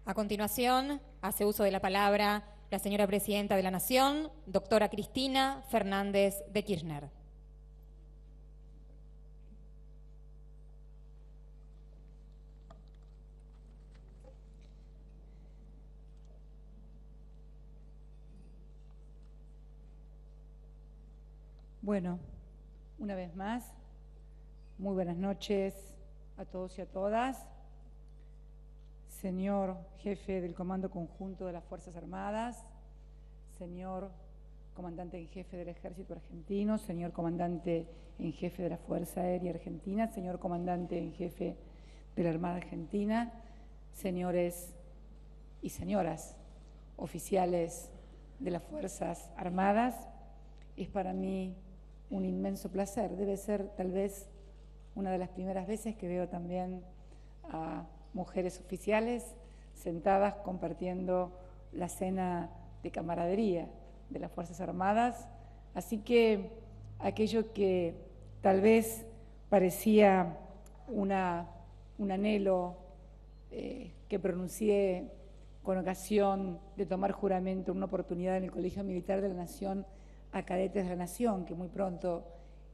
A continuación, hace uso de la palabra la señora Presidenta de la Nación, doctora Cristina Fernández de Kirchner. Bueno, una vez más, muy buenas noches a todos y a todas. Señor Jefe del Comando Conjunto de las Fuerzas Armadas, señor Comandante en Jefe del Ejército Argentino, señor Comandante en Jefe de la Fuerza Aérea Argentina, señor Comandante en Jefe de la Armada Argentina, señores y señoras oficiales de las Fuerzas Armadas, es para mí un inmenso placer. Debe ser tal vez una de las primeras veces que veo también a mujeres oficiales sentadas compartiendo la cena de camaradería de las Fuerzas Armadas. Así que aquello que tal vez parecía un anhelo que pronuncié con ocasión de tomar juramento en una oportunidad en el Colegio Militar de la Nación a cadetes de la Nación, que muy pronto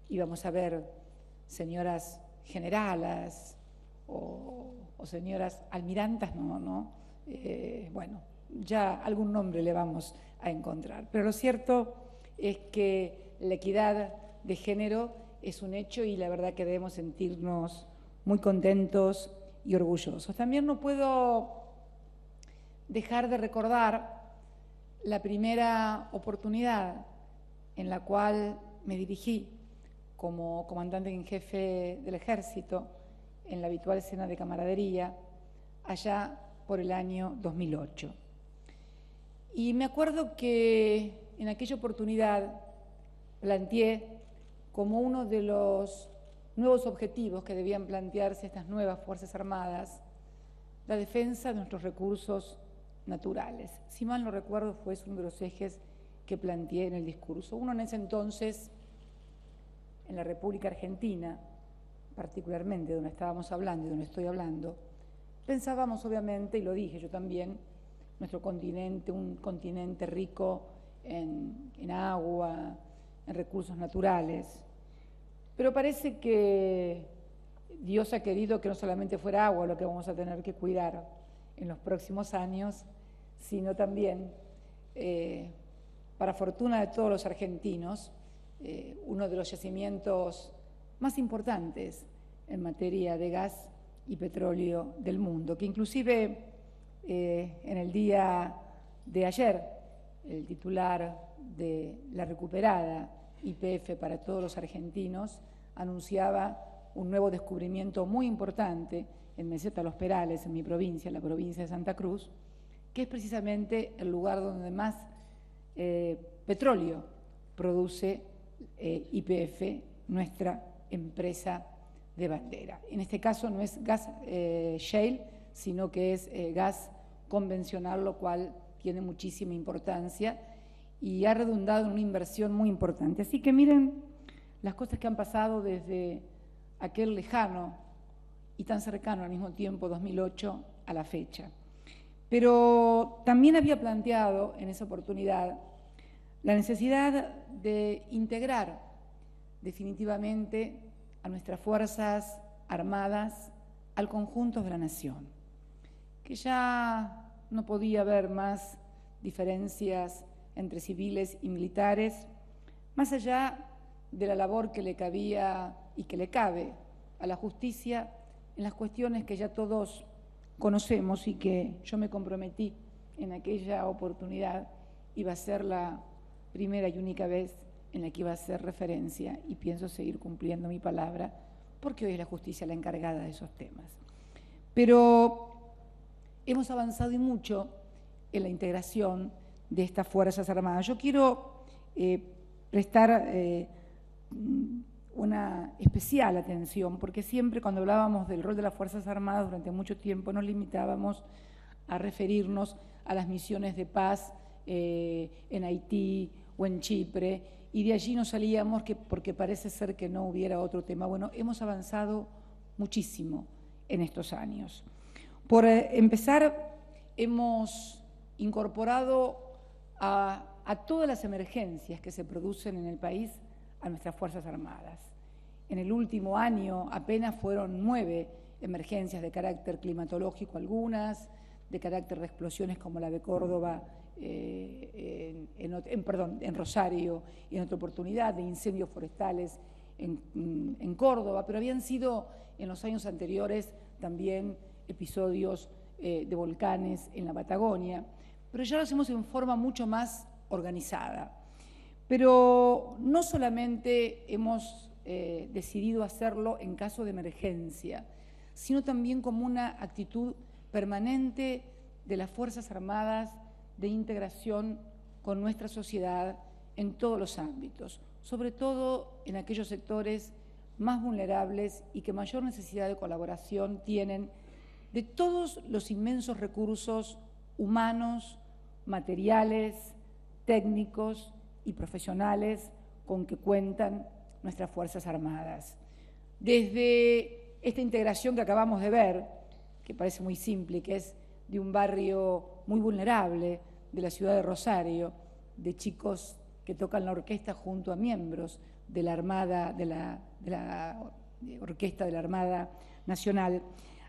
íbamos a ver señoras generalas o señoras almirantas, bueno, ya algún nombre le vamos a encontrar. Pero lo cierto es que la equidad de género es un hecho y la verdad que debemos sentirnos muy contentos y orgullosos. También no puedo dejar de recordar la primera oportunidad en la cual me dirigí como comandante en jefe del Ejército en la habitual cena de camaradería, allá por el año 2008. Y me acuerdo que en aquella oportunidad planteé como uno de los nuevos objetivos que debían plantearse estas nuevas Fuerzas Armadas la defensa de nuestros recursos naturales. Si mal no recuerdo, fue uno de los ejes que planteé en el discurso. Uno en ese entonces, en la República Argentina, particularmente donde estábamos hablando y donde estoy hablando, pensábamos obviamente, y lo dije yo también, nuestro continente, un continente rico en agua, en recursos naturales. Pero parece que Dios ha querido que no solamente fuera agua lo que vamos a tener que cuidar en los próximos años, sino también, para fortuna de todos los argentinos, uno de los yacimientos más importantes en materia de gas y petróleo del mundo, que inclusive en el día de ayer el titular de la recuperada YPF para todos los argentinos anunciaba un nuevo descubrimiento muy importante en Meseta Los Perales, en mi provincia, la provincia de Santa Cruz, que es precisamente el lugar donde más petróleo produce YPF, nuestra empresa de bandera. En este caso no es gas shale, sino que es gas convencional, lo cual tiene muchísima importancia y ha redundado en una inversión muy importante. Así que miren las cosas que han pasado desde aquel lejano y tan cercano al mismo tiempo, 2008, a la fecha. Pero también había planteado en esa oportunidad la necesidad de integrar definitivamente a nuestras Fuerzas Armadas al conjunto de la nación, que ya no podía haber más diferencias entre civiles y militares, más allá de la labor que le cabía y que le cabe a la justicia en las cuestiones que ya todos conocemos y que yo me comprometí en aquella oportunidad iba a ser la primera y única vez en la que iba a hacer referencia, y pienso seguir cumpliendo mi palabra, porque hoy es la justicia la encargada de esos temas. Pero hemos avanzado y mucho en la integración de estas Fuerzas Armadas. Yo quiero prestar una especial atención, porque siempre cuando hablábamos del rol de las Fuerzas Armadas durante mucho tiempo nos limitábamos a referirnos a las misiones de paz en Haití o en Chipre, y de allí no salíamos porque parece ser que no hubiera otro tema. Bueno, hemos avanzado muchísimo en estos años. Por empezar, hemos incorporado a todas las emergencias que se producen en el país a nuestras Fuerzas Armadas. En el último año apenas fueron 9 emergencias de carácter climatológico, algunas de carácter de explosiones como la de Córdoba, en Rosario, y en otra oportunidad de incendios forestales en Córdoba, pero habían sido en los años anteriores también episodios de volcanes en la Patagonia, pero ya lo hacemos en forma mucho más organizada. Pero no solamente hemos decidido hacerlo en caso de emergencia, sino también como una actitud permanente de las Fuerzas Armadas de integración con nuestra sociedad en todos los ámbitos, sobre todo en aquellos sectores más vulnerables y que mayor necesidad de colaboración tienen de todos los inmensos recursos humanos, materiales, técnicos y profesionales con que cuentan nuestras Fuerzas Armadas. Desde esta integración que acabamos de ver, que parece muy simple, que es de un barrio muy vulnerable de la ciudad de Rosario, de chicos que tocan la orquesta junto a miembros de la Armada, de la Orquesta de la Armada Nacional,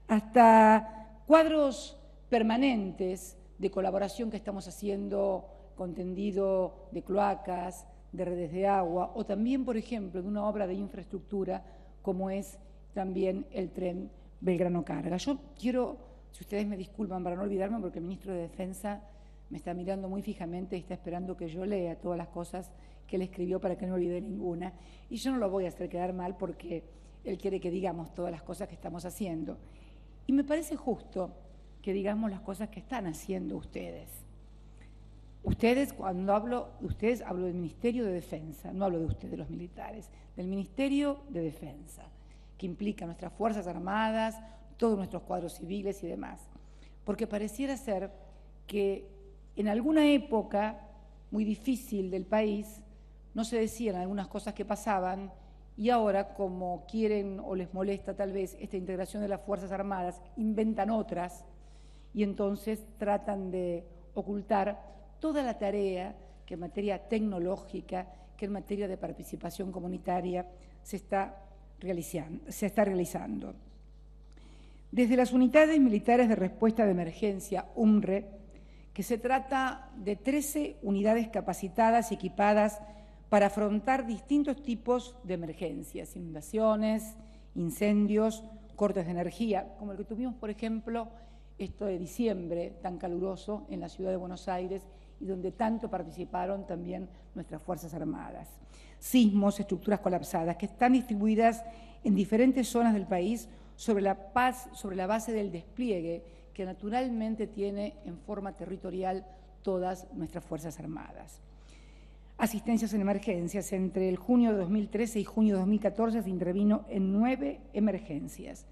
hasta cuadros permanentes de colaboración que estamos haciendo con tendido de cloacas, de redes de agua, o también, por ejemplo, de una obra de infraestructura como es también el tren Belgrano Carga. Yo quiero, si ustedes me disculpan para no olvidarme, porque el ministro de Defensa me está mirando muy fijamente y está esperando que yo lea todas las cosas que él escribió para que no olvide ninguna, y yo no lo voy a hacer quedar mal porque él quiere que digamos todas las cosas que estamos haciendo. Y me parece justo que digamos las cosas que están haciendo ustedes. Ustedes, cuando hablo de ustedes, hablo del Ministerio de Defensa, no hablo de ustedes, los militares, del Ministerio de Defensa, que implica nuestras Fuerzas Armadas, todos nuestros cuadros civiles y demás. Porque pareciera ser que en alguna época muy difícil del país no se decían algunas cosas que pasaban, y ahora, como quieren o les molesta tal vez esta integración de las Fuerzas Armadas, inventan otras y entonces tratan de ocultar toda la tarea que en materia tecnológica, que en materia de participación comunitaria se está realizando. Desde las Unidades Militares de Respuesta de Emergencia, UMRE, que se trata de 13 unidades capacitadas y equipadas para afrontar distintos tipos de emergencias, inundaciones, incendios, cortes de energía, como el que tuvimos, por ejemplo, esto de diciembre tan caluroso en la ciudad de Buenos Aires y donde tanto participaron también nuestras Fuerzas Armadas. Sismos, estructuras colapsadas, que están distribuidas en diferentes zonas del país sobre la base del despliegue que naturalmente tiene en forma territorial todas nuestras Fuerzas Armadas. Asistencias en emergencias. Entre el junio de 2013 y junio de 2014 se intervino en 9 emergencias.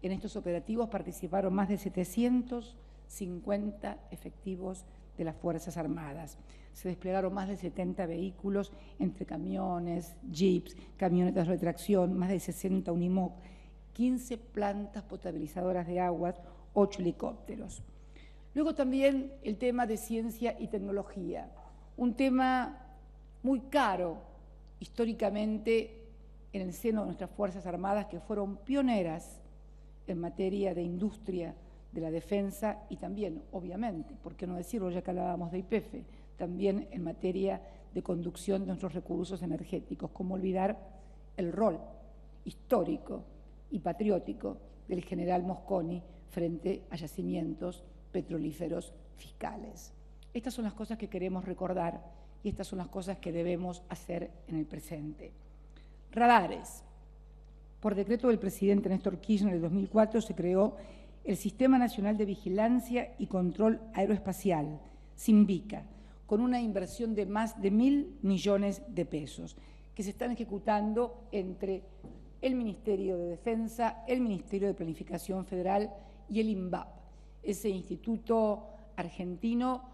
En estos operativos participaron más de 750 efectivos de las Fuerzas Armadas. Se desplegaron más de 70 vehículos entre camiones, jeeps, camionetas de tracción, más de 60 Unimog, 15 plantas potabilizadoras de aguas, 8 helicópteros. Luego también el tema de ciencia y tecnología, un tema muy caro históricamente en el seno de nuestras Fuerzas Armadas, que fueron pioneras en materia de industria de la defensa y también, obviamente, por qué no decirlo ya que hablábamos de YPF, también en materia de conducción de nuestros recursos energéticos. ¿Cómo olvidar el rol histórico y patriótico del general Mosconi frente a yacimientos petrolíferos fiscales? Estas son las cosas que queremos recordar y estas son las cosas que debemos hacer en el presente. Radares. Por decreto del presidente Néstor Kirchner en el 2004 se creó el Sistema Nacional de Vigilancia y Control Aeroespacial, SINVICA, con una inversión de más de 1.000 millones de pesos, que se están ejecutando entre el Ministerio de Defensa, el Ministerio de Planificación Federal y el INVAP, ese instituto argentino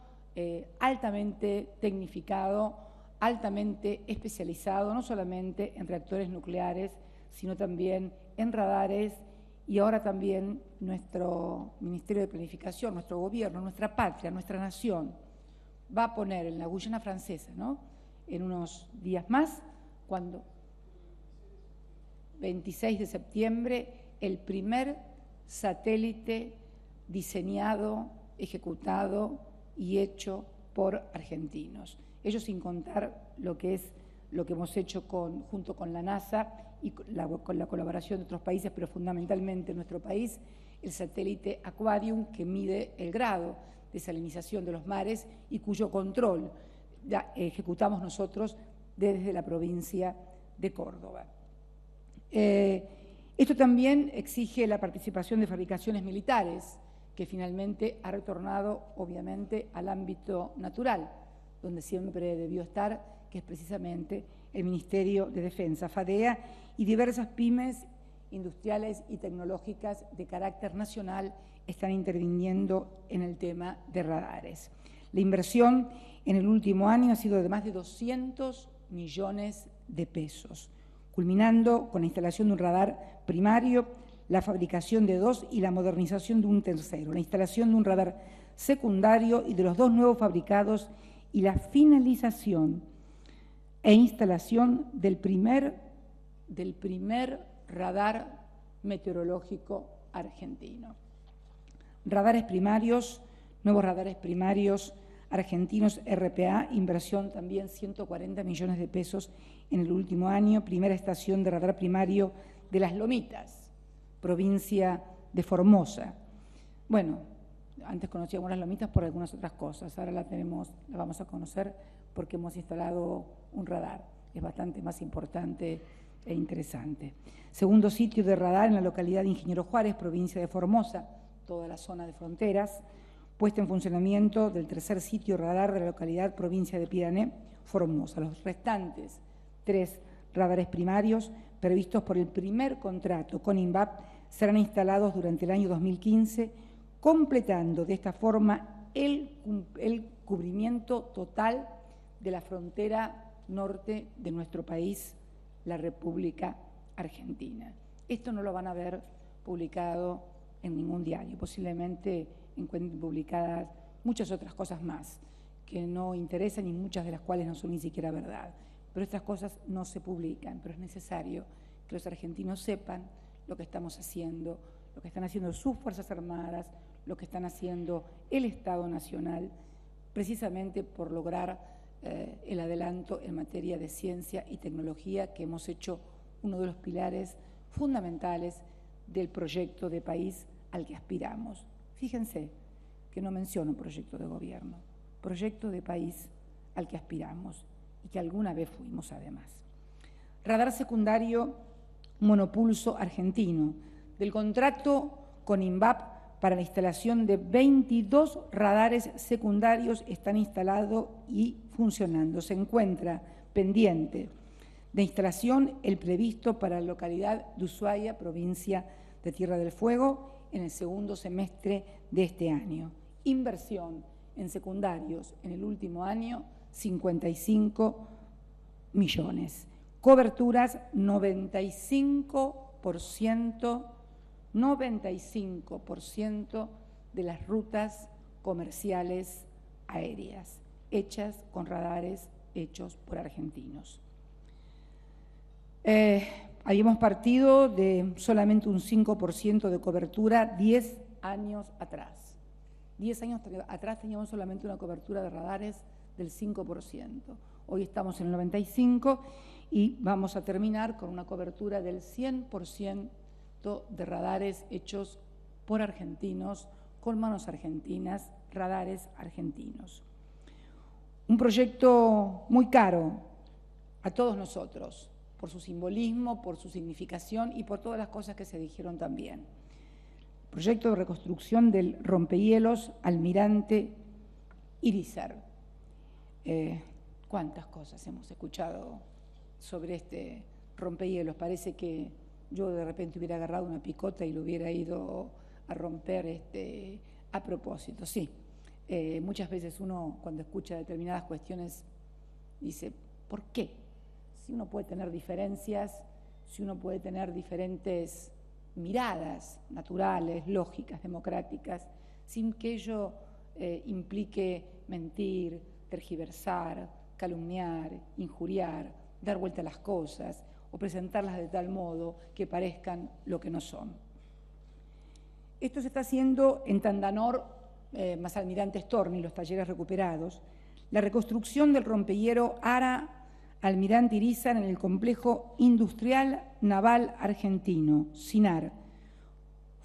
altamente tecnificado, altamente especializado, no solamente en reactores nucleares, sino también en radares y ahora también nuestro Ministerio de Planificación, nuestro gobierno, nuestra patria, nuestra nación, va a poner en la Guyana Francesa, ¿no?, en unos días más, cuando 26 de septiembre, el primer satélite diseñado, ejecutado y hecho por argentinos. Ello sin contar lo que hemos hecho junto con la NASA y con la colaboración de otros países, pero fundamentalmente en nuestro país, el satélite Aquarium, que mide el grado de salinización de los mares y cuyo control ya ejecutamos nosotros desde la provincia de Córdoba. Esto también exige la participación de fabricaciones militares, que finalmente ha retornado, obviamente, al ámbito natural, donde siempre debió estar, que es precisamente el Ministerio de Defensa, FADEA, y diversas pymes industriales y tecnológicas de carácter nacional están interviniendo en el tema de radares. La inversión en el último año ha sido de más de 200 millones de pesos, culminando con la instalación de un radar primario, la fabricación de 2 y la modernización de un tercero, la instalación de un radar secundario y de los 2 nuevos fabricados y la finalización e instalación del primer radar meteorológico argentino. Radares primarios, nuevos radares primarios argentinos RPA, inversión también 140 millones de pesos en el último año, primera estación de radar primario de Las Lomitas, provincia de Formosa. Bueno, antes conocíamos Las Lomitas por algunas otras cosas, ahora la vamos a conocer porque hemos instalado un radar, es bastante más importante e interesante. Segundo sitio de radar en la localidad de Ingeniero Juárez, provincia de Formosa, toda la zona de fronteras, puesta en funcionamiento del tercer sitio radar de la localidad provincia de Pirané, Formosa. Los restantes 3 radares primarios previstos por el primer contrato con INVAP serán instalados durante el año 2015, completando de esta forma el cubrimiento total de la frontera norte de nuestro país, la República Argentina. Esto no lo van a ver publicado en ningún diario, posiblemente encuentren publicadas muchas otras cosas más que no interesan y muchas de las cuales no son ni siquiera verdad. Pero estas cosas no se publican, pero es necesario que los argentinos sepan lo que estamos haciendo, lo que están haciendo sus Fuerzas Armadas, lo que están haciendo el Estado Nacional, precisamente por lograr el adelanto en materia de ciencia y tecnología que hemos hecho uno de los pilares fundamentales del proyecto de país al que aspiramos. Fíjense que no menciono proyecto de gobierno, proyecto de país al que aspiramos y que alguna vez fuimos además. Radar secundario monopulso argentino, del contrato con INVAP para la instalación de 22 radares secundarios están instalados y funcionando. Se encuentra pendiente de instalación el previsto para la localidad de Ushuaia, provincia de Tierra del Fuego, en el segundo semestre de este año. Inversión en secundarios en el último año, 55 millones. Coberturas 95% de las rutas comerciales aéreas, hechas con radares hechos por argentinos. Habíamos partido de solamente un 5% de cobertura 10 años atrás. 10 años atrás teníamos solamente una cobertura de radares del 5%. Hoy estamos en el 95% y vamos a terminar con una cobertura del 100% de radares hechos por argentinos, con manos argentinas, radares argentinos. Un proyecto muy caro a todos nosotros, por su simbolismo, por su significación y por todas las cosas que se dijeron también. Proyecto de reconstrucción del rompehielos Almirante Irizar. ¿Cuántas cosas hemos escuchado sobre este rompehielos? Parece que yo de repente hubiera agarrado una picota y lo hubiera ido a romper a propósito. Sí, muchas veces uno cuando escucha determinadas cuestiones dice, ¿por qué? Si uno puede tener diferencias, si uno puede tener diferentes miradas naturales, lógicas, democráticas, sin que ello implique mentir, tergiversar, calumniar, injuriar, dar vuelta a las cosas o presentarlas de tal modo que parezcan lo que no son. Esto se está haciendo en Tandanor, más Almirante Storni, los talleres recuperados, la reconstrucción del rompehielo Ara Almirante Irizar en el complejo industrial naval argentino, SINAR.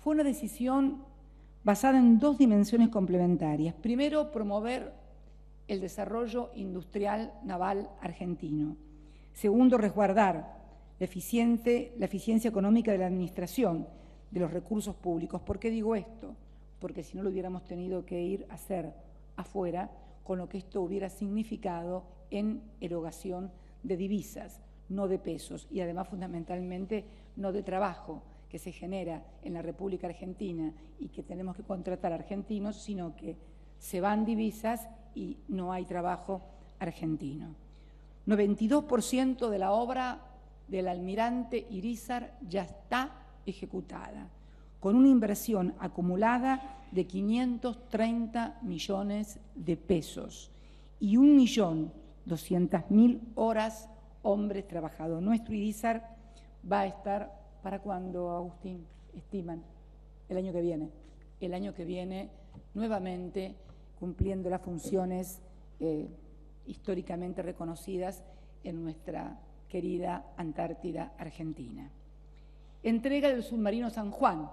Fue una decisión basada en dos dimensiones complementarias. Primero, promover el desarrollo industrial naval argentino. Segundo, resguardar la eficiencia económica de la administración de los recursos públicos. ¿Por qué digo esto? Porque si no lo hubiéramos tenido que ir a hacer afuera, con lo que esto hubiera significado en erogación de divisas, no de pesos, y además fundamentalmente no de trabajo que se genera en la República Argentina y que tenemos que contratar argentinos, sino que se van divisas y no hay trabajo argentino. 92% de la obra del Almirante Irizar ya está ejecutada, con una inversión acumulada de 530 millones de pesos y 1.200.000 horas hombres trabajados. Nuestro Irizar va a estar, ¿para cuándo, Agustín? Estiman, el año que viene. El año que viene, nuevamente, cumpliendo las funciones históricamente reconocidas en nuestra querida Antártida Argentina. Entrega del submarino San Juan.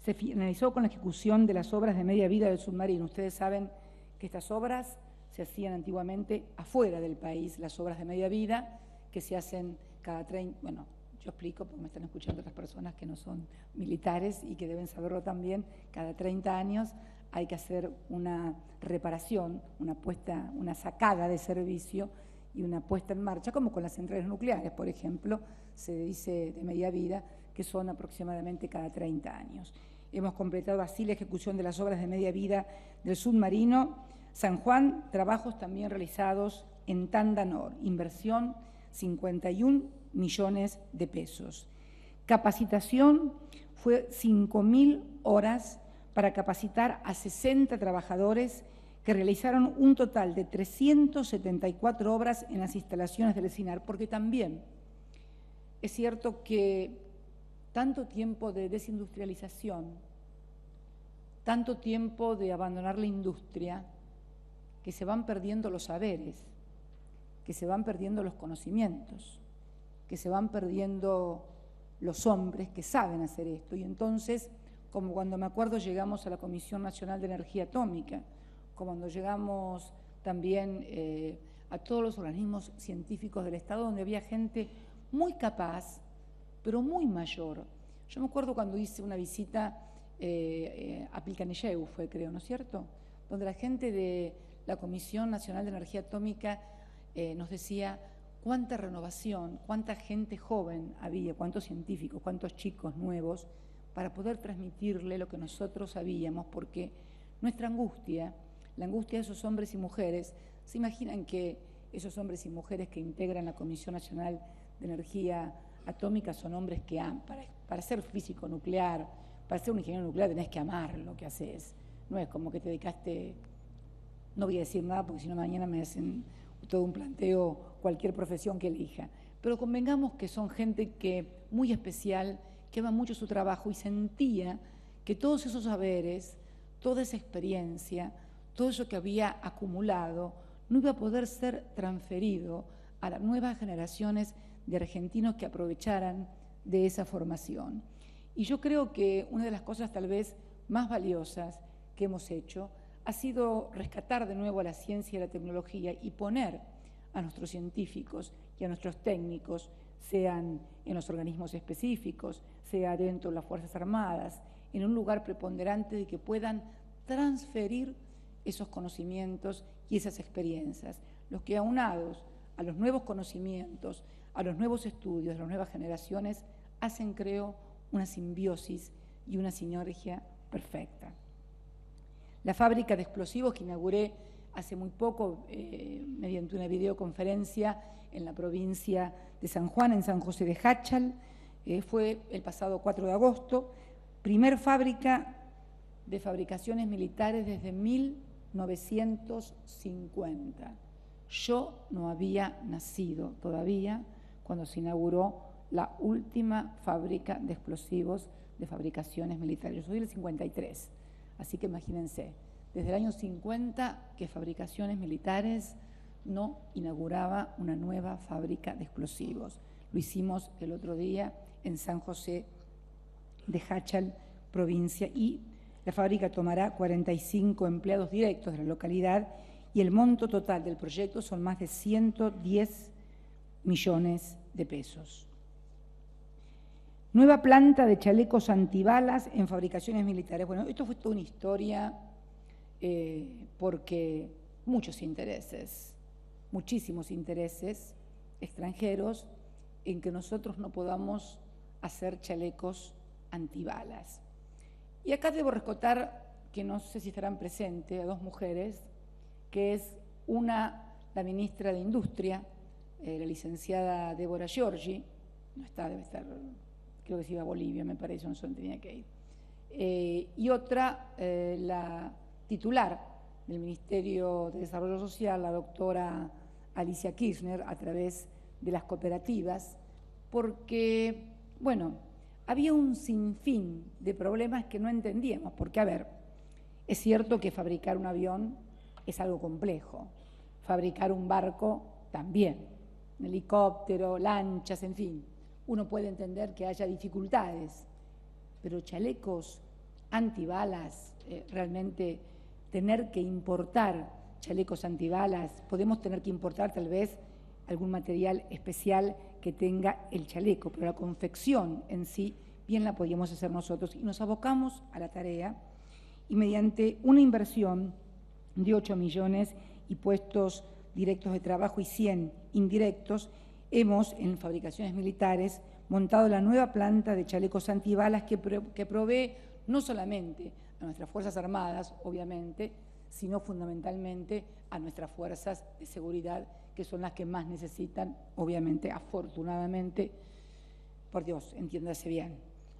Se finalizó con la ejecución de las obras de media vida del submarino. Ustedes saben que estas obras se hacían antiguamente afuera del país, las obras de media vida, que se hacen cada 30, bueno, yo explico porque me están escuchando otras personas que no son militares y que deben saberlo también, cada 30 años hay que hacer una reparación, una sacada de servicio y una puesta en marcha, como con las centrales nucleares, por ejemplo, se dice de media vida, que son aproximadamente cada 30 años. Hemos completado así la ejecución de las obras de media vida del submarino San Juan, trabajos también realizados en Tandanor, inversión 51 millones de pesos. Capacitación fue 5.000 horas para capacitar a 60 trabajadores que realizaron un total de 374 obras en las instalaciones del SINAR, porque también es cierto que tanto tiempo de desindustrialización, tanto tiempo de abandonar la industria, que se van perdiendo los saberes, que se van perdiendo los conocimientos, que se van perdiendo los hombres que saben hacer esto. Y entonces, como cuando me acuerdo llegamos a la Comisión Nacional de Energía Atómica, como cuando llegamos también a todos los organismos científicos del Estado, donde había gente muy capaz, pero muy mayor. Yo me acuerdo cuando hice una visita a Pilcanilleu, fue creo, ¿no es cierto?, donde la gente de la Comisión Nacional de Energía Atómica nos decía cuánta renovación, cuánta gente joven había, cuántos científicos, cuántos chicos nuevos, para poder transmitirle lo que nosotros sabíamos, porque nuestra angustia, la angustia de esos hombres y mujeres, ¿se imaginan que esos hombres y mujeres que integran la Comisión Nacional de Energía Atómica son hombres que aman? Para ser físico nuclear, para ser un ingeniero nuclear tenés que amar lo que haces, no es como que te dedicaste, no voy a decir nada porque si no mañana me hacen todo un planteo, cualquier profesión que elija, pero convengamos que son gente que muy especial, que ama mucho su trabajo y sentía que todos esos saberes, toda esa experiencia, todo eso que había acumulado, no iba a poder ser transferido a las nuevas generaciones de argentinos que aprovecharan de esa formación. Y yo creo que una de las cosas tal vez más valiosas que hemos hecho ha sido rescatar de nuevo a la ciencia y la tecnología y poner a nuestros científicos y a nuestros técnicos, sean en los organismos específicos, sea dentro de las Fuerzas Armadas, en un lugar preponderante de que puedan transferir esos conocimientos y esas experiencias, los que aunados a los nuevos conocimientos, a los nuevos estudios de las nuevas generaciones, hacen, creo, una simbiosis y una sinergia perfecta. La fábrica de explosivos que inauguré hace muy poco mediante una videoconferencia en la provincia de San Juan, en San José de Jáchal, Fue el pasado 4 de agosto, primer fábrica de fabricaciones militares desde 1950. Yo no había nacido todavía cuando se inauguró la última fábrica de explosivos de fabricaciones militares. Yo soy del 53, así que imagínense, desde el año 50 que Fabricaciones Militares no inauguraba una nueva fábrica de explosivos. Lo hicimos el otro día en San José de Jáchal, provincia, y la fábrica tomará 45 empleados directos de la localidad y el monto total del proyecto son más de 110 millones de pesos. Nueva planta de chalecos antibalas en Fabricaciones Militares. Bueno, esto fue toda una historia porque muchos intereses, muchísimos intereses extranjeros en que nosotros no podamos hacer chalecos antibalas. Y acá debo rescatar, que no sé si estarán presentes, a dos mujeres, que es una, la ministra de Industria, la licenciada Débora Giorgi, no está, debe estar, creo que se iba a Bolivia, me parece, no sé dónde tenía que ir, y otra, la titular del Ministerio de Desarrollo Social, la doctora Alicia Kirchner, a través de las cooperativas, porque, bueno, había un sinfín de problemas que no entendíamos, porque, a ver, es cierto que fabricar un avión es algo complejo, fabricar un barco también, un helicóptero, lanchas, en fin, uno puede entender que haya dificultades, pero chalecos antibalas, realmente tener que importar chalecos antibalas, podemos tener que importar tal vez algún material especial que tenga el chaleco, pero la confección en sí bien la podíamos hacer nosotros y nos abocamos a la tarea y mediante una inversión de 8 millones y puestos directos de trabajo y 100 indirectos, hemos en Fabricaciones Militares montado la nueva planta de chalecos antibalas que provee no solamente a nuestras Fuerzas Armadas, obviamente, sino fundamentalmente a nuestras fuerzas de seguridad, que son las que más necesitan, obviamente, afortunadamente, por Dios, entiéndase bien,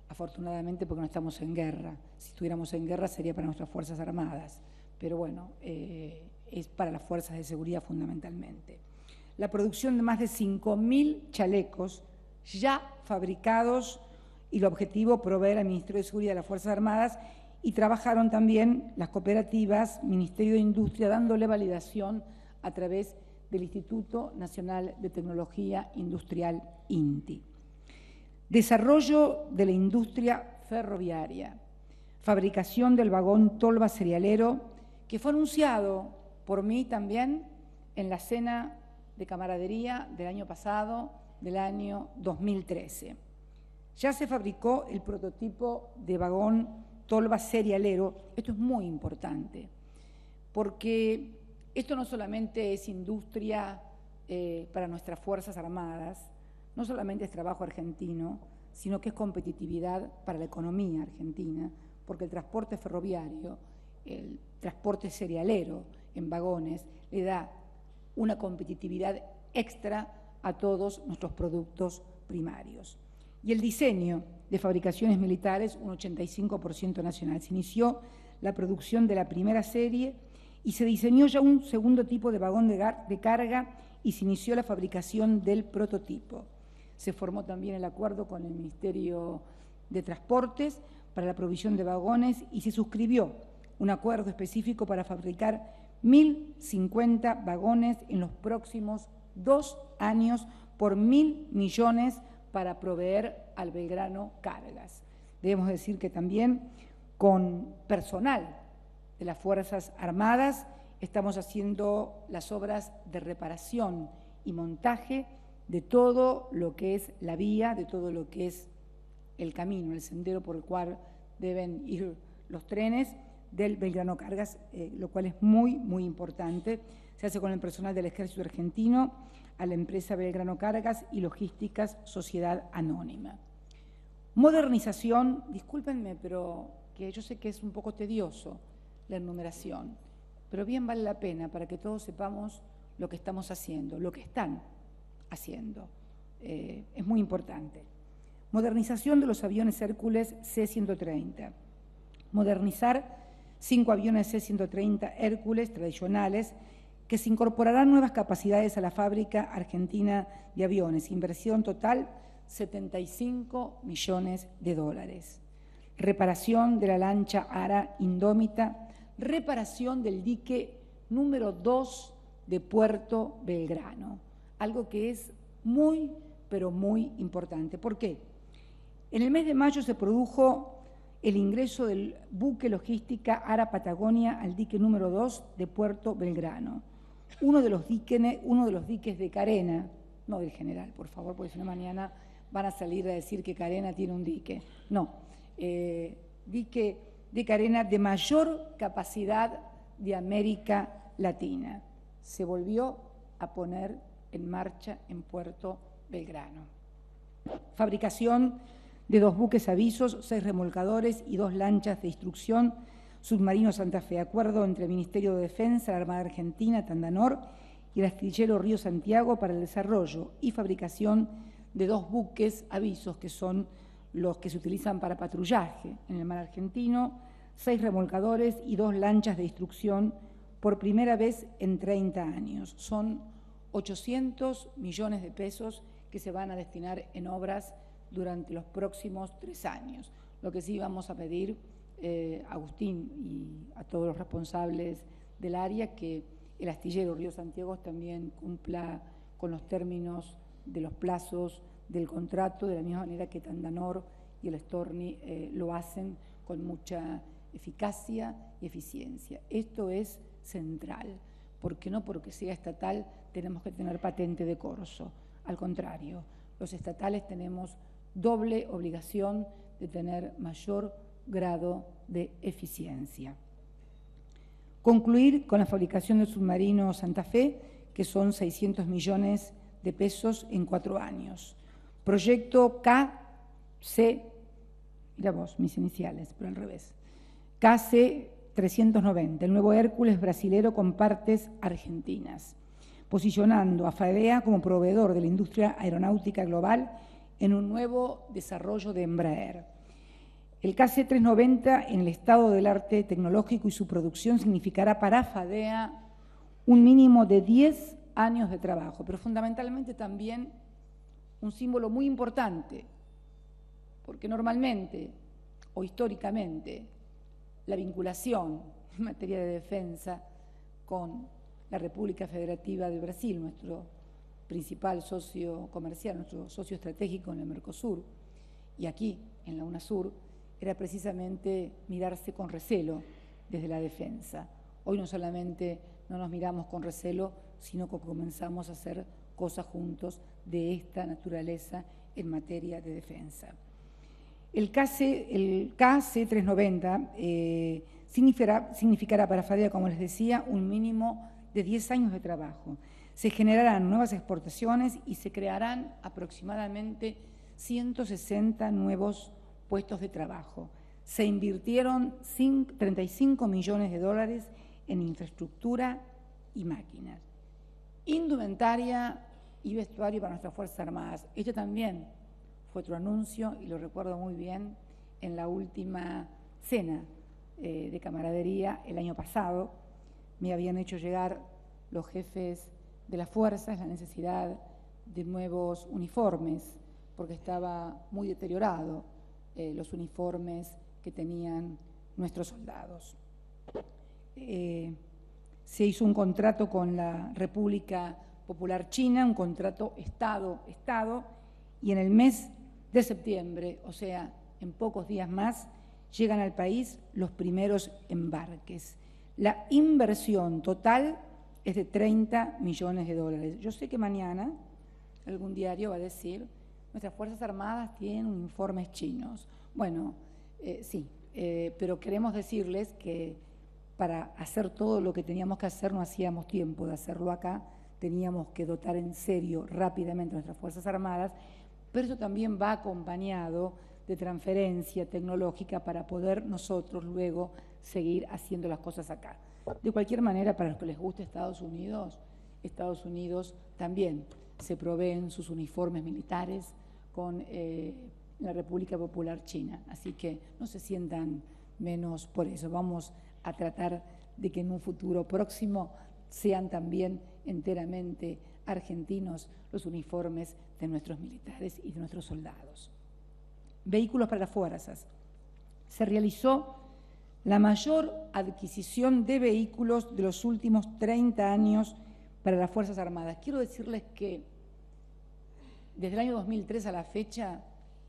afortunadamente porque no estamos en guerra. Si estuviéramos en guerra sería para nuestras Fuerzas Armadas, pero bueno, es para las fuerzas de seguridad fundamentalmente. La producción de más de 5.000 chalecos ya fabricados y el objetivo proveer al Ministerio de Seguridad de las Fuerzas Armadas y trabajaron también las cooperativas, Ministerio de Industria, dándole validación a través del Instituto Nacional de Tecnología Industrial, INTI. Desarrollo de la industria ferroviaria, fabricación del vagón Tolva Serialero, que fue anunciado por mí también en la cena de camaradería del año pasado, del año 2013. Ya se fabricó el prototipo de vagón Tolva Serialero. Esto es muy importante, porque esto no solamente es industria para nuestras Fuerzas Armadas, no solamente es trabajo argentino, sino que es competitividad para la economía argentina, porque el transporte ferroviario, el transporte serialero en vagones, le da una competitividad extra a todos nuestros productos primarios. Y el diseño de Fabricaciones Militares, un 85% nacional. Se inició la producción de la primera serie y se diseñó ya un segundo tipo de vagón de carga y se inició la fabricación del prototipo. Se formó también el acuerdo con el Ministerio de Transportes para la provisión de vagones y se suscribió un acuerdo específico para fabricar 1.050 vagones en los próximos 2 años por 1.000 millones para proveer al Belgrano Cargas. Debemos decir que también con personal de las Fuerzas Armadas estamos haciendo las obras de reparación y montaje de todo lo que es la vía, de todo lo que es el camino, el sendero por el cual deben ir los trenes del Belgrano Cargas, lo cual es muy, muy importante. Se hace con el personal del Ejército Argentino, a la empresa Belgrano Cargas y Logísticas Sociedad Anónima. Modernización, discúlpenme, pero que yo sé que es un poco tedioso la enumeración, pero bien vale la pena para que todos sepamos lo que estamos haciendo, lo que están haciendo. Es muy importante. Modernización de los aviones Hércules C-130. Modernizar 5 aviones C-130 Hércules tradicionales que se incorporarán nuevas capacidades a la fábrica argentina de aviones. Inversión total, $75 millones. Reparación de la lancha Ara Indómita. Reparación del dique número 2 de Puerto Belgrano. Algo que es muy, pero muy importante. ¿Por qué? En el mes de mayo se produjo el ingreso del buque logística Ara Patagonia al dique número 2 de Puerto Belgrano. Uno de los diques de Carena, no del General, por favor, porque si no mañana van a salir a decir que Carena tiene un dique. No, dique de Carena de mayor capacidad de América Latina. Se volvió a poner en marcha en Puerto Belgrano. Fabricación de 2 buques avisos, 6 remolcadores y 2 lanchas de instrucción submarino Santa Fe. Acuerdo entre el Ministerio de Defensa, la Armada Argentina, Tandanor y el astillero Río Santiago para el desarrollo y fabricación de 2 buques avisos, que son los que se utilizan para patrullaje en el mar argentino, 6 remolcadores y 2 lanchas de instrucción por primera vez en 30 años. Son 800 millones de pesos que se van a destinar en obras durante los próximos 3 años. Lo que sí vamos a pedir, Agustín y a todos los responsables del área, que el astillero Río Santiago también cumpla con los términos de los plazos del contrato, de la misma manera que Tandanor y el Storni lo hacen con mucha eficacia y eficiencia. Esto es central, porque no porque sea estatal tenemos que tener patente de corso. Al contrario, los estatales tenemos doble obligación de tener mayor grado de eficiencia. Concluir con la fabricación del submarino Santa Fe, que son 600 millones de pesos en 4 años. Proyecto KC, mira vos, mis iniciales, pero al revés, KC 390, el nuevo Hércules brasilero con partes argentinas, posicionando a FADEA como proveedor de la industria aeronáutica global en un nuevo desarrollo de Embraer. El KC-390 en el estado del arte tecnológico y su producción significará para FADEA un mínimo de 10 años de trabajo, pero fundamentalmente también un símbolo muy importante, porque normalmente o históricamente la vinculación en materia de defensa con la República Federativa de Brasil, nuestro principal socio comercial, nuestro socio estratégico en el Mercosur, y aquí en la UNASUR, era precisamente mirarse con recelo desde la defensa. Hoy no solamente no nos miramos con recelo, sino que comenzamos a hacer cosas juntos de esta naturaleza en materia de defensa. El KC-390 significará para FADEA, como les decía, un mínimo de 10 años de trabajo. Se generarán nuevas exportaciones y se crearán aproximadamente 160 nuevos puestos de trabajo. Se invirtieron 35 millones de dólares en infraestructura y máquinas. Indumentaria y vestuario para nuestras Fuerzas Armadas. Este también fue otro anuncio, y lo recuerdo muy bien, en la última cena de camaradería el año pasado. Me habían hecho llegar los jefes de las fuerzas la necesidad de nuevos uniformes, porque estaba muy deteriorado los uniformes que tenían nuestros soldados. Se hizo un contrato con la República Popular China, un contrato Estado-Estado, y en el mes de septiembre, o sea, en pocos días más, llegan al país los primeros embarques. La inversión total es de 30 millones de dólares. Yo sé que mañana algún diario va a decir: nuestras Fuerzas Armadas tienen uniformes chinos. Bueno, sí, pero queremos decirles que para hacer todo lo que teníamos que hacer no hacíamos tiempo de hacerlo acá, teníamos que dotar en serio rápidamente nuestras Fuerzas Armadas, pero eso también va acompañado de transferencia tecnológica para poder nosotros luego seguir haciendo las cosas acá. De cualquier manera, para los que les guste Estados Unidos también se proveen sus uniformes militares con en la República Popular China. Así que no se sientan menos por eso. Vamos a tratar de que en un futuro próximo sean también enteramente argentinos los uniformes de nuestros militares y de nuestros soldados. Vehículos para las fuerzas. Se realizó la mayor adquisición de vehículos de los últimos 30 años para las Fuerzas Armadas. Quiero decirles que desde el año 2003 a la fecha,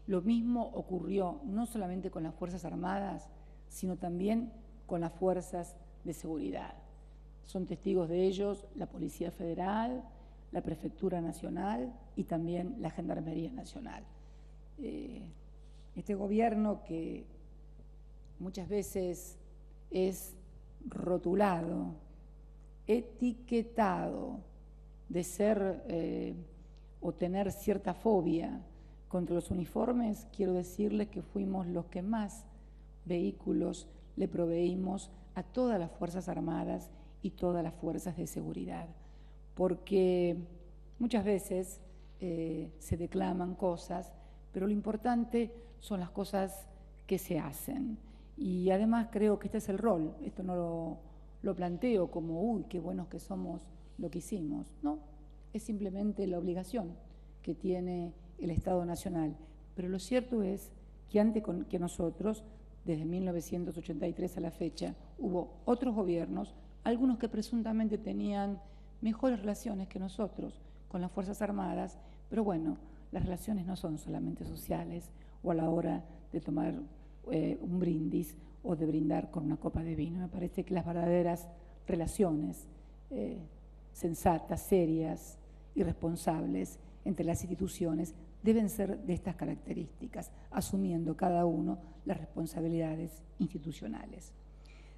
lo mismo ocurrió no solamente con las Fuerzas Armadas, sino también con las Fuerzas de Seguridad. Son testigos de ellos la Policía Federal, la Prefectura Nacional y también la Gendarmería Nacional. Este gobierno que muchas veces es rotulado, etiquetado de ser o tener cierta fobia contra los uniformes, quiero decirles que fuimos los que más vehículos le proveímos a todas las Fuerzas Armadas y todas las fuerzas de seguridad, porque muchas veces se declaman cosas, pero lo importante son las cosas que se hacen. Y además creo que este es el rol, esto no lo planteo como, uy, qué buenos que somos lo que hicimos, no, es simplemente la obligación que tiene el Estado Nacional. Pero lo cierto es que antes que nosotros, desde 1983 a la fecha, hubo otros gobiernos, algunos que presuntamente tenían mejores relaciones que nosotros con las Fuerzas Armadas, pero bueno, las relaciones no son solamente sociales o a la hora de tomar un brindis o de brindar con una copa de vino. Me parece que las verdaderas relaciones sensatas, serias y responsables entre las instituciones deben ser de estas características, asumiendo cada uno las responsabilidades institucionales.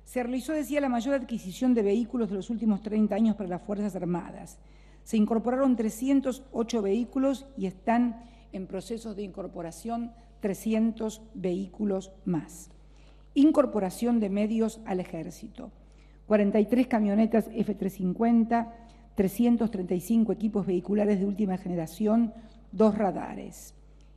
Se realizó, decía, la mayor adquisición de vehículos de los últimos 30 años para las Fuerzas Armadas. Se incorporaron 308 vehículos y están en procesos de incorporación 300 vehículos más. Incorporación de medios al Ejército. 43 camionetas F-350, 335 equipos vehiculares de última generación, 2 radares.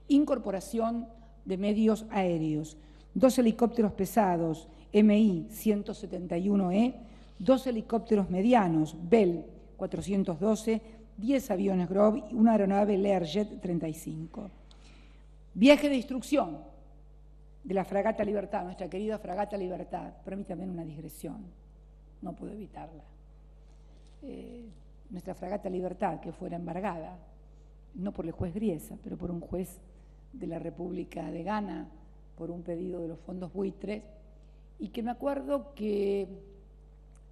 Incorporación de medios aéreos. 2 helicópteros pesados, Mi-171E, 2 helicópteros medianos, Bell 412, 10 aviones Grove y una aeronave Learjet 35. Viaje de instrucción de la fragata Libertad, nuestra querida fragata Libertad. Permítame una digresión, no puedo evitarla. Nuestra fragata Libertad, que fuera embargada, no por el juez Griesa, pero por un juez de la República de Ghana, por un pedido de los fondos buitres, y que me acuerdo que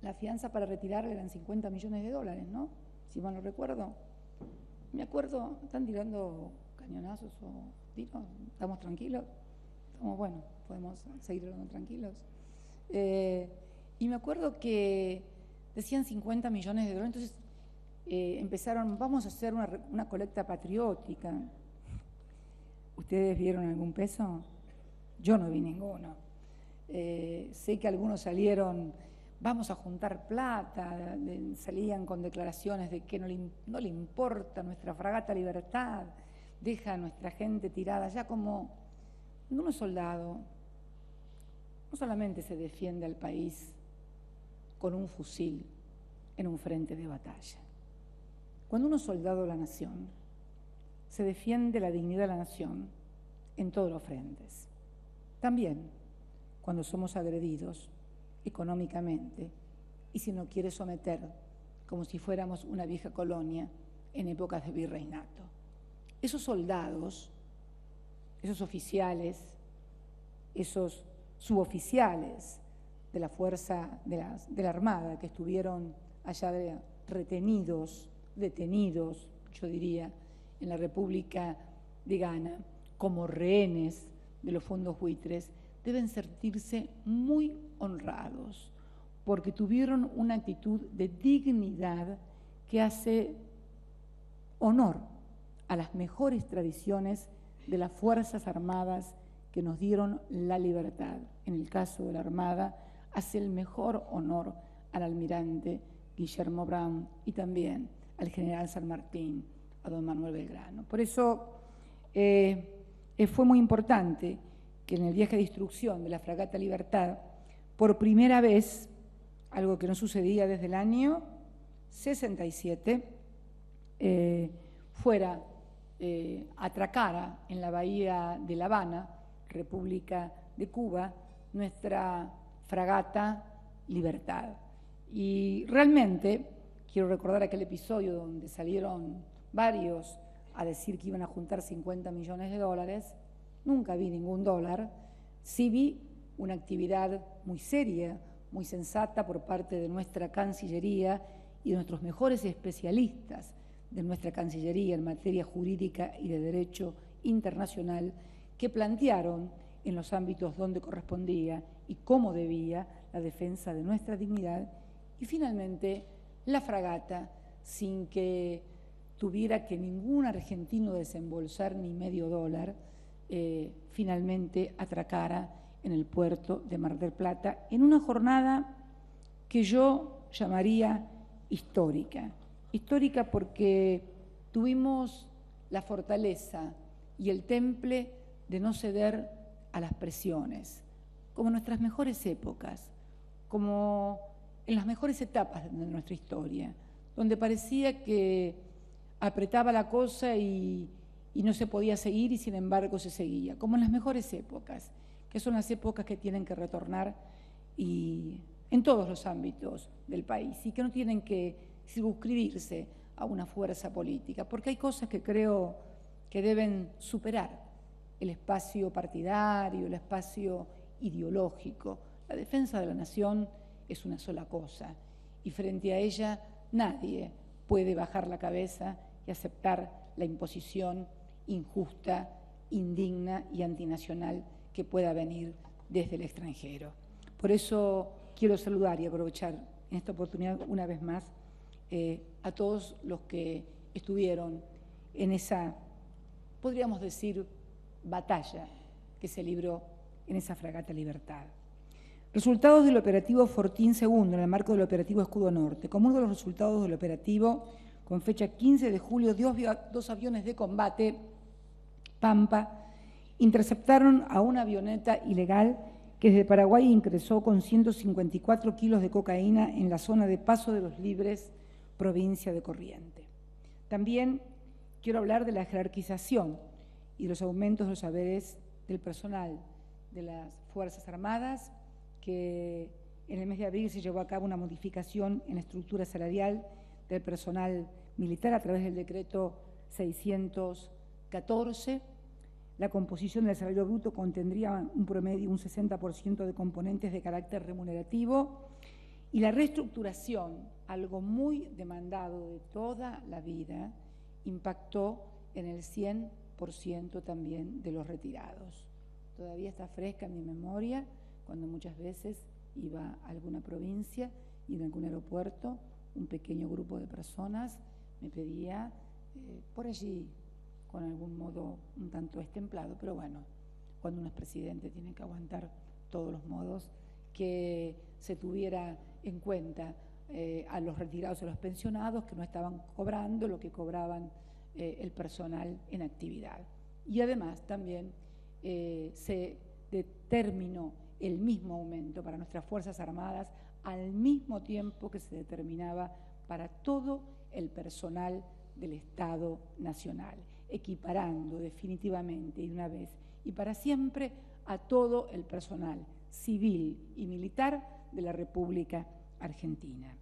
la fianza para retirarla eran $50 millones, ¿no? Si mal no recuerdo. Me acuerdo, ¿están tirando cañonazos o tiros? ¿Estamos tranquilos? Estamos, bueno, podemos seguir hablando tranquilos. Y me acuerdo que decían $50 millones, entonces empezaron, vamos a hacer una colecta patriótica. ¿Ustedes vieron algún peso? Yo no vi ninguno. Sé que algunos salieron, vamos a juntar plata, salían con declaraciones de que no le importa nuestra fragata Libertad, deja a nuestra gente tirada, ya como uno soldado no solamente se defiende al país con un fusil en un frente de batalla. Cuando uno es soldado de la nación, se defiende la dignidad de la nación en todos los frentes. También cuando somos agredidos económicamente y si nos quiere someter como si fuéramos una vieja colonia en épocas de virreinato. Esos soldados, esos oficiales, esos suboficiales de la fuerza de la Armada que estuvieron allá retenidos, detenidos, yo diría, en la República de Ghana, como rehenes de los fondos buitres, deben sentirse muy honrados, porque tuvieron una actitud de dignidad que hace honor a las mejores tradiciones de las Fuerzas Armadas que nos dieron la libertad. En el caso de la Armada, hace el mejor honor al almirante Guillermo Brown y también al general San Martín, a don Manuel Belgrano. Por eso fue muy importante que en el viaje de instrucción de la fragata Libertad, por primera vez, algo que no sucedía desde el año 67, atracara en la bahía de La Habana, República de Cuba, nuestra fragata Libertad. Y realmente quiero recordar aquel episodio donde salieron varios a decir que iban a juntar 50 millones de dólares. Nunca vi ningún dólar. Sí vi una actividad muy seria, muy sensata por parte de nuestra Cancillería y de nuestros mejores especialistas de nuestra Cancillería en materia jurídica y de derecho internacional, que plantearon en los ámbitos donde correspondía y cómo debía la defensa de nuestra dignidad, y finalmente la fragata, sin que tuviera que ningún argentino desembolsar ni medio dólar, finalmente atracara en el puerto de Mar del Plata en una jornada que yo llamaría histórica. Histórica porque tuvimos la fortaleza y el temple de no ceder a las presiones, como en nuestras mejores épocas, como en las mejores etapas de nuestra historia, donde parecía que apretaba la cosa y no se podía seguir y sin embargo se seguía, como en las mejores épocas, que son las épocas que tienen que retornar y en todos los ámbitos del país y que no tienen que circunscribirse a una fuerza política, porque hay cosas que creo que deben superar el espacio partidario, el espacio ideológico. La defensa de la nación es una sola cosa y frente a ella nadie puede bajar la cabeza y aceptar la imposición injusta, indigna y antinacional que pueda venir desde el extranjero. Por eso quiero saludar y aprovechar en esta oportunidad una vez más a todos los que estuvieron en esa, podríamos decir, batalla que se libró en esa fragata Libertad. Resultados del operativo Fortín II en el marco del operativo Escudo Norte. Como uno de los resultados del operativo, con fecha 15 de julio, dos aviones de combate Pampa interceptaron a una avioneta ilegal que desde Paraguay ingresó con 154 kilos de cocaína en la zona de Paso de los Libres, provincia de Corrientes. También quiero hablar de la jerarquización y los aumentos de los saberes del personal de las Fuerzas Armadas, que en el mes de abril se llevó a cabo una modificación en la estructura salarial del personal militar a través del decreto 614. La composición del salario bruto contendría un promedio, un 60% de componentes de carácter remunerativo, y la reestructuración, algo muy demandado de toda la vida, impactó en el 100% también de los retirados. Todavía está fresca en mi memoria cuando muchas veces iba a alguna provincia y en algún aeropuerto un pequeño grupo de personas me pedía por allí, con algún modo un tanto destemplado, pero bueno, cuando uno es presidente tiene que aguantar todos los modos, que se tuviera en cuenta a los retirados y a los pensionados que no estaban cobrando lo que cobraban el personal en actividad. Y además también se determinó el mismo aumento para nuestras Fuerzas Armadas al mismo tiempo que se determinaba para todo el personal del Estado Nacional, equiparando definitivamente y de una vez y para siempre a todo el personal civil y militar de la República Argentina.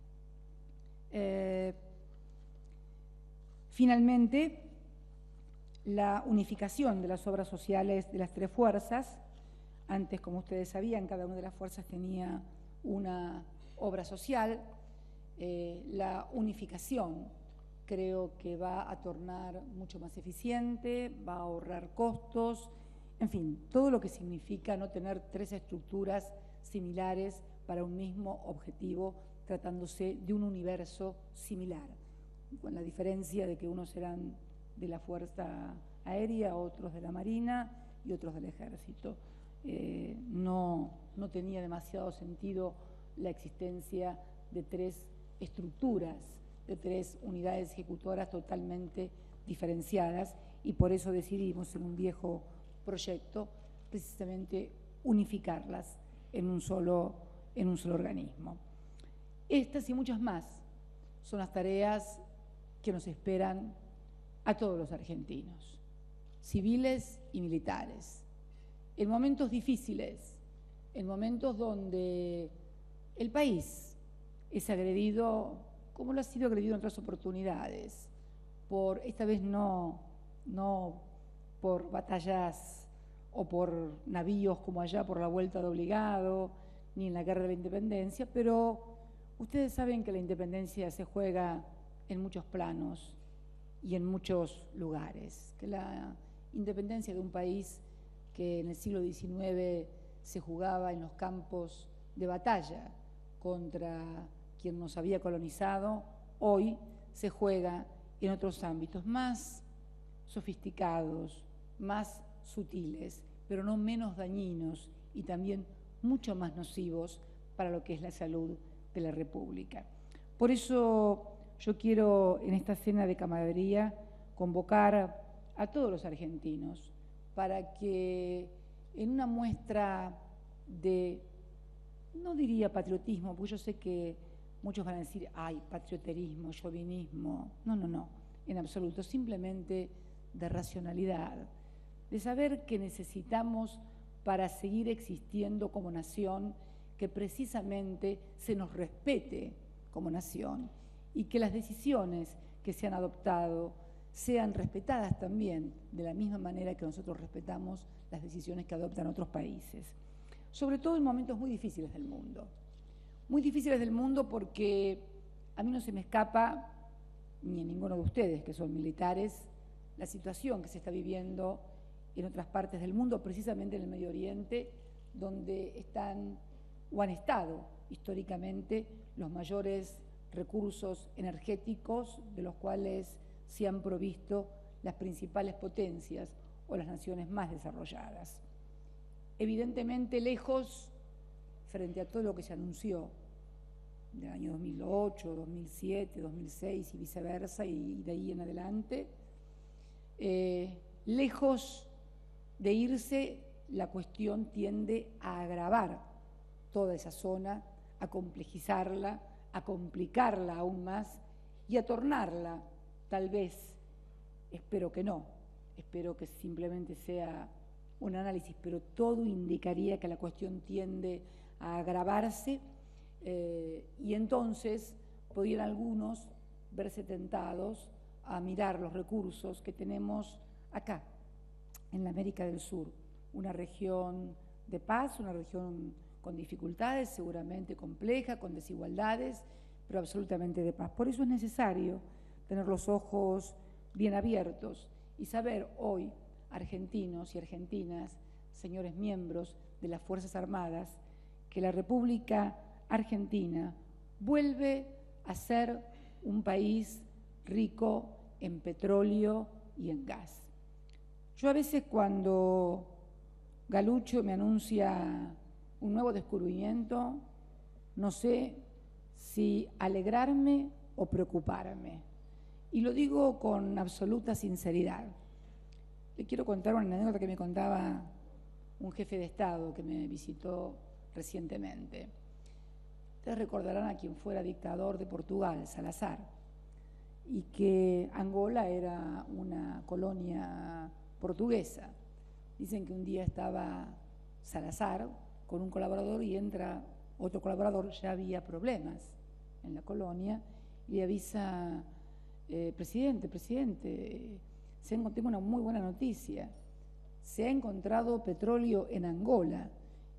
Finalmente, la unificación de las obras sociales de las tres fuerzas. Antes, como ustedes sabían, cada una de las fuerzas tenía una obra social. La unificación creo que va a tornar mucho más eficiente, va a ahorrar costos, en fin, todo lo que significa no tener tres estructuras similares para un mismo objetivo, tratándose de un universo similar, con la diferencia de que unos serán de la Fuerza Aérea, otros de la Marina y otros del Ejército. No tenía demasiado sentido la existencia de tres estructuras, de tres unidades ejecutoras totalmente diferenciadas, y por eso decidimos en un viejo proyecto, precisamente unificarlas en un solo organismo. Estas y muchas más son las tareas que nos esperan a todos los argentinos, civiles y militares, en momentos difíciles, en momentos donde el país es agredido, como lo ha sido agredido en otras oportunidades, esta vez no por batallas o por navíos como allá por la vuelta de obligado, ni en la guerra de la independencia, pero ustedes saben que la independencia se juega en muchos planos y en muchos lugares, que la independencia de un país que en el siglo XIX se jugaba en los campos de batalla contra quien nos había colonizado, hoy se juega en otros ámbitos más sofisticados, más sutiles, pero no menos dañinos y también mucho más nocivos para lo que es la salud de la República. Por eso yo quiero en esta cena de camaradería convocar a todos los argentinos para que en una muestra de, no diría patriotismo, porque yo sé que muchos van a decir, ay, patrioterismo, chauvinismo, no, en absoluto, simplemente de racionalidad, de saber que necesitamos para seguir existiendo como nación, que precisamente se nos respete como nación y que las decisiones que se han adoptado sean respetadas también de la misma manera que nosotros respetamos las decisiones que adoptan otros países. Sobre todo en momentos muy difíciles del mundo. Muy difíciles del mundo porque a mí no se me escapa, ni a ninguno de ustedes que son militares, la situación que se está viviendo en otras partes del mundo, precisamente en el Medio Oriente, donde están o han estado históricamente los mayores recursos energéticos de los cuales se han provisto las principales potencias o las naciones más desarrolladas. Evidentemente lejos, frente a todo lo que se anunció del año 2008, 2007, 2006 y viceversa, y de ahí en adelante, lejos de irse, la cuestión tiende a agravar toda esa zona, a complejizarla, a complicarla aún más y a tornarla, tal vez, espero que no, espero que simplemente sea un análisis, pero todo indicaría que la cuestión tiende a agravarse y entonces podrían algunos verse tentados a mirar los recursos que tenemos acá, en la América del Sur, una región de paz, una región con dificultades, seguramente compleja, con desigualdades, pero absolutamente de paz. Por eso es necesario tener los ojos bien abiertos y saber hoy, argentinos y argentinas, señores miembros de las Fuerzas Armadas, que la República Argentina vuelve a ser un país rico en petróleo y en gas. Yo a veces cuando Galucho me anuncia un nuevo descubrimiento, no sé si alegrarme o preocuparme. Y lo digo con absoluta sinceridad. Le quiero contar una anécdota que me contaba un jefe de Estado que me visitó recientemente. Ustedes recordarán a quien fuera dictador de Portugal, Salazar, y que Angola era una colonia portuguesa. Dicen que un día estaba Salazar con un colaborador y entra otro colaborador, ya había problemas en la colonia, y le avisa, presidente, tengo una muy buena noticia, se ha encontrado petróleo en Angola.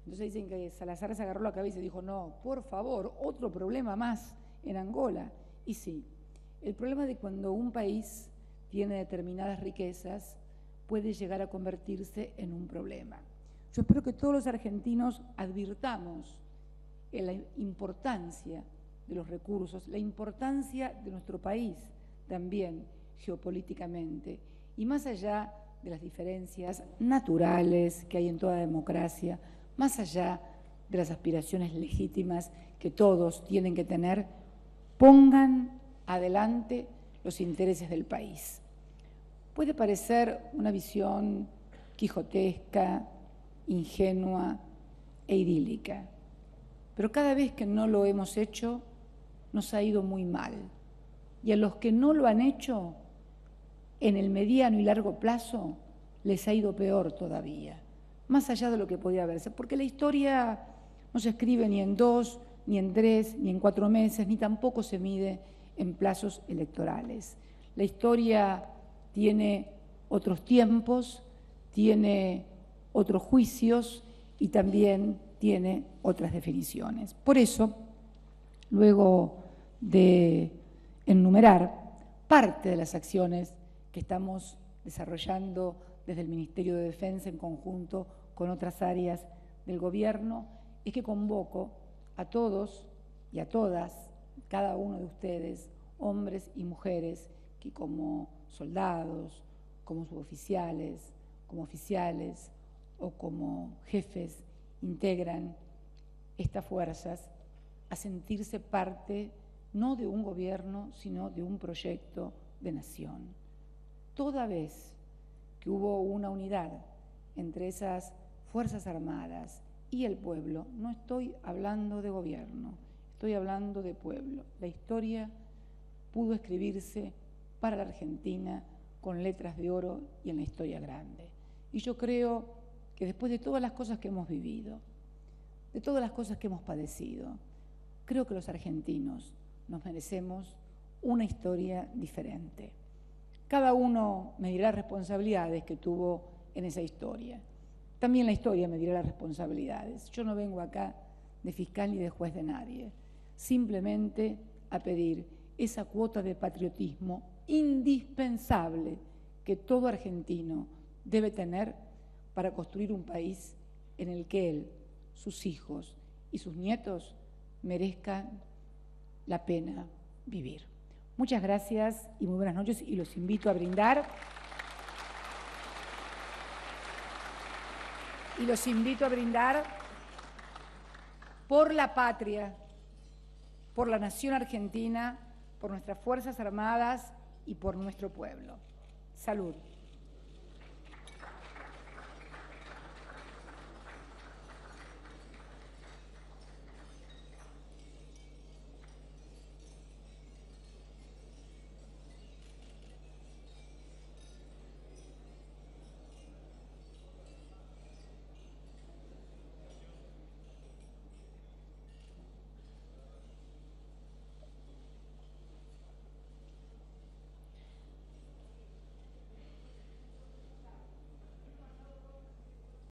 Entonces dicen que Salazar se agarró la cabeza y dijo, no, por favor, otro problema más en Angola. Y sí, el problema de cuando un país tiene determinadas riquezas puede llegar a convertirse en un problema. Yo espero que todos los argentinos advirtamos en la importancia de los recursos, la importancia de nuestro país también geopolíticamente, y más allá de las diferencias naturales que hay en toda democracia, más allá de las aspiraciones legítimas que todos tienen que tener, pongan adelante los intereses del país. Puede parecer una visión quijotesca, ingenua e idílica. Pero cada vez que no lo hemos hecho, nos ha ido muy mal. Y a los que no lo han hecho, en el mediano y largo plazo, les ha ido peor todavía, más allá de lo que podía verse, porque la historia no se escribe ni en 2, ni en 3, ni en 4 meses, ni tampoco se mide en plazos electorales. La historia tiene otros tiempos, tiene otros juicios y también tiene otras definiciones. Por eso, luego de enumerar parte de las acciones que estamos desarrollando desde el Ministerio de Defensa en conjunto con otras áreas del Gobierno, es que convoco a todos y a todas, cada uno de ustedes, hombres y mujeres, que como soldados, como suboficiales, como oficiales o como jefes integran estas fuerzas, a sentirse parte no de un gobierno, sino de un proyecto de nación. Toda vez que hubo una unidad entre esas Fuerzas Armadas y el pueblo, no estoy hablando de gobierno, estoy hablando de pueblo. La historia pudo escribirse para la Argentina con letras de oro y en la historia grande. Y yo creo que después de todas las cosas que hemos vivido, de todas las cosas que hemos padecido, creo que los argentinos nos merecemos una historia diferente. Cada uno me dirá las responsabilidades que tuvo en esa historia. También la historia me dirá las responsabilidades. Yo no vengo acá de fiscal ni de juez de nadie, simplemente a pedir esa cuota de patriotismo indispensable que todo argentino debe tener para construir un país en el que él, sus hijos y sus nietos merezcan la pena vivir. Muchas gracias y muy buenas noches, y los invito a brindar. Y los invito a brindar por la patria, por la nación argentina, por nuestras Fuerzas Armadas y por nuestro pueblo. Salud.